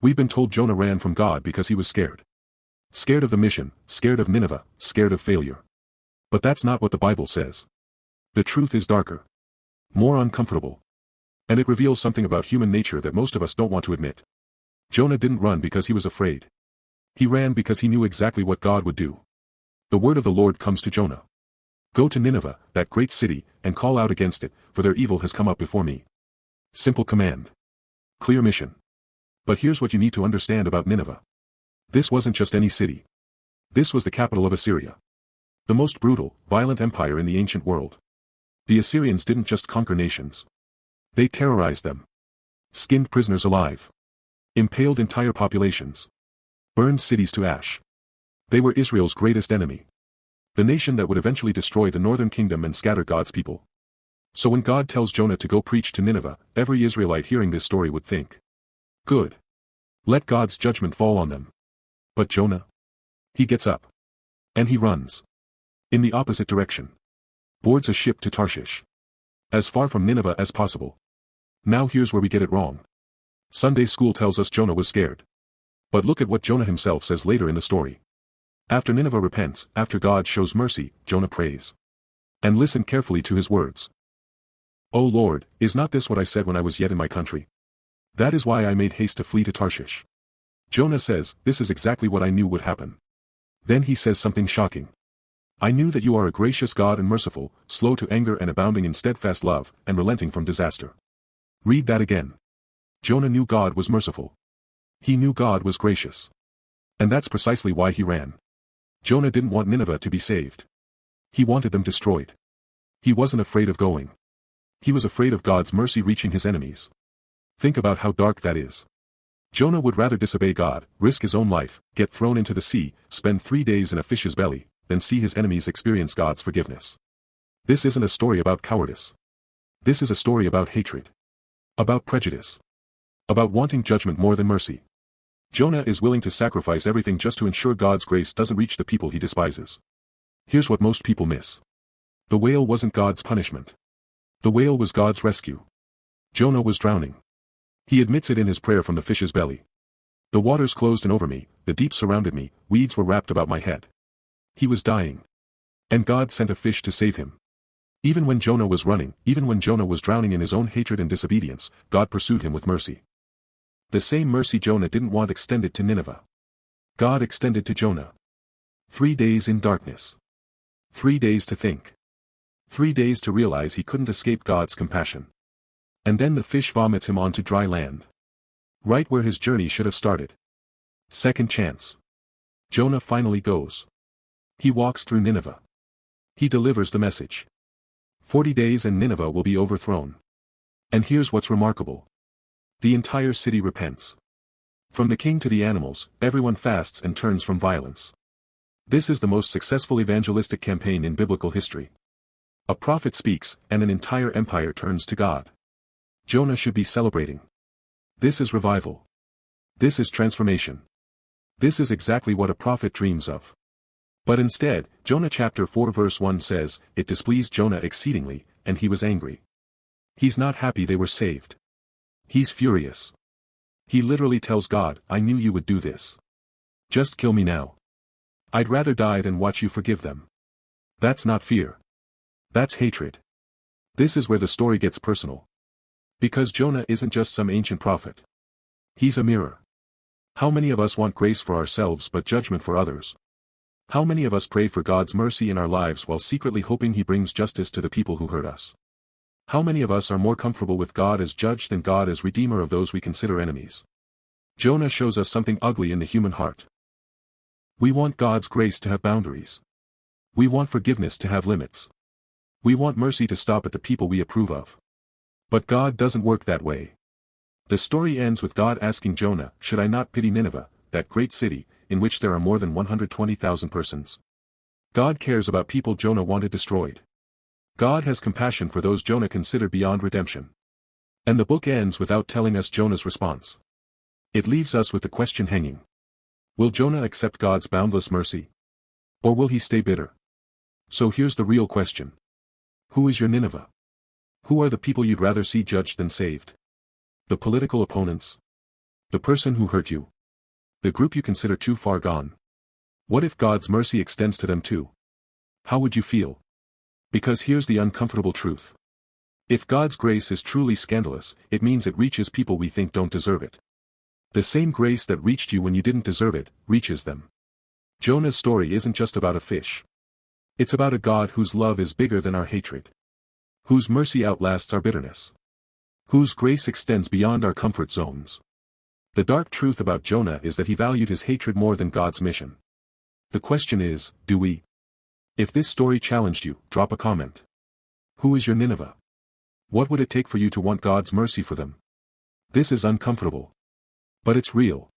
We've been told Jonah ran from God because he was scared. Scared of the mission, scared of Nineveh, scared of failure. But that's not what the Bible says. The truth is darker. More uncomfortable. And it reveals something about human nature that most of us don't want to admit. Jonah didn't run because he was afraid. He ran because he knew exactly what God would do. The word of the Lord comes to Jonah. Go to Nineveh, that great city, and call out against it, for their evil has come up before me. Simple command. Clear mission. But here's what you need to understand about Nineveh. This wasn't just any city. This was the capital of Assyria. The most brutal, violent empire in the ancient world. The Assyrians didn't just conquer nations. They terrorized them. Skinned prisoners alive. Impaled entire populations. Burned cities to ash. They were Israel's greatest enemy. The nation that would eventually destroy the northern kingdom and scatter God's people. So when God tells Jonah to go preach to Nineveh, every Israelite hearing this story would think, good. Let God's judgment fall on them. But Jonah? He gets up. And he runs. In the opposite direction. Boards a ship to Tarshish. As far from Nineveh as possible. Now here's where we get it wrong. Sunday school tells us Jonah was scared. But look at what Jonah himself says later in the story. After Nineveh repents, after God shows mercy, Jonah prays. And listen carefully to his words. O Lord, is not this what I said when I was yet in my country? That is why I made haste to flee to Tarshish. Jonah says, this is exactly what I knew would happen. Then he says something shocking. I knew that you are a gracious God and merciful, slow to anger and abounding in steadfast love, and relenting from disaster. Read that again. Jonah knew God was merciful. He knew God was gracious. And that's precisely why he ran. Jonah didn't want Nineveh to be saved. He wanted them destroyed. He wasn't afraid of going. He was afraid of God's mercy reaching his enemies. Think about how dark that is. Jonah would rather disobey God, risk his own life, get thrown into the sea, spend 3 days in a fish's belly, than see his enemies experience God's forgiveness. This isn't a story about cowardice. This is a story about hatred. About prejudice. About wanting judgment more than mercy. Jonah is willing to sacrifice everything just to ensure God's grace doesn't reach the people he despises. Here's what most people miss. The whale wasn't God's punishment. The whale was God's rescue. Jonah was drowning. He admits it in his prayer from the fish's belly. The waters closed in over me, the deep surrounded me, weeds were wrapped about my head. He was dying. And God sent a fish to save him. Even when Jonah was running, even when Jonah was drowning in his own hatred and disobedience, God pursued him with mercy. The same mercy Jonah didn't want extended to Nineveh. God extended to Jonah. 3 days in darkness. 3 days to think. 3 days to realize he couldn't escape God's compassion. And then the fish vomits him onto dry land. Right where his journey should have started. Second chance. Jonah finally goes. He walks through Nineveh. He delivers the message. 40 days and Nineveh will be overthrown. And here's what's remarkable. The entire city repents. From the king to the animals, everyone fasts and turns from violence. This is the most successful evangelistic campaign in biblical history. A prophet speaks, and an entire empire turns to God. Jonah should be celebrating. This is revival. This is transformation. This is exactly what a prophet dreams of. But instead, Jonah chapter 4 verse 1 says, it displeased Jonah exceedingly, and he was angry. He's not happy they were saved. He's furious. He literally tells God, I knew you would do this. Just kill me now. I'd rather die than watch you forgive them. That's not fear. That's hatred. This is where the story gets personal. Because Jonah isn't just some ancient prophet. He's a mirror. How many of us want grace for ourselves but judgment for others? How many of us pray for God's mercy in our lives while secretly hoping He brings justice to the people who hurt us? How many of us are more comfortable with God as judge than God as redeemer of those we consider enemies? Jonah shows us something ugly in the human heart. We want God's grace to have boundaries. We want forgiveness to have limits. We want mercy to stop at the people we approve of. But God doesn't work that way. The story ends with God asking Jonah, should I not pity Nineveh, that great city, in which there are more than 120,000 persons? God cares about people Jonah wanted destroyed. God has compassion for those Jonah considered beyond redemption. And the book ends without telling us Jonah's response. It leaves us with the question hanging. Will Jonah accept God's boundless mercy? Or will he stay bitter? So here's the real question. Who is your Nineveh? Who are the people you'd rather see judged than saved? The political opponents? The person who hurt you. The group you consider too far gone. What if God's mercy extends to them too? How would you feel? Because here's the uncomfortable truth. If God's grace is truly scandalous, it means it reaches people we think don't deserve it. The same grace that reached you when you didn't deserve it, reaches them. Jonah's story isn't just about a fish. It's about a God whose love is bigger than our hatred. Whose mercy outlasts our bitterness. Whose grace extends beyond our comfort zones. The dark truth about Jonah is that he valued his hatred more than God's mission. The question is, do we? If this story challenged you, drop a comment. Who is your Nineveh? What would it take for you to want God's mercy for them? This is uncomfortable. But it's real.